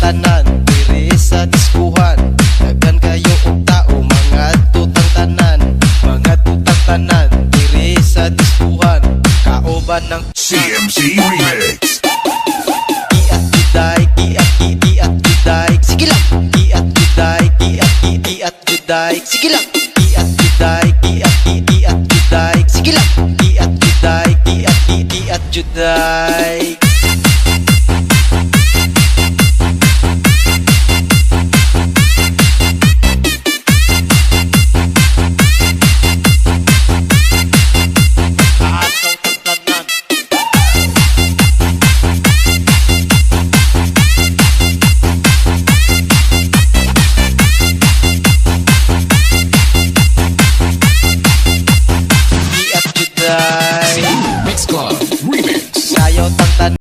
tanan diri sa diskuhan. Daghan kayo og tao mga tutang tanan, mga tutang tanan diri sa diskuhan. Kauban ng CMC Remix. Iat juday, iat juday. Sige lang. Iat juday, iat juday. Sige lang. Iat juday, iat juday. Sige lang. Iat juday, iat juday.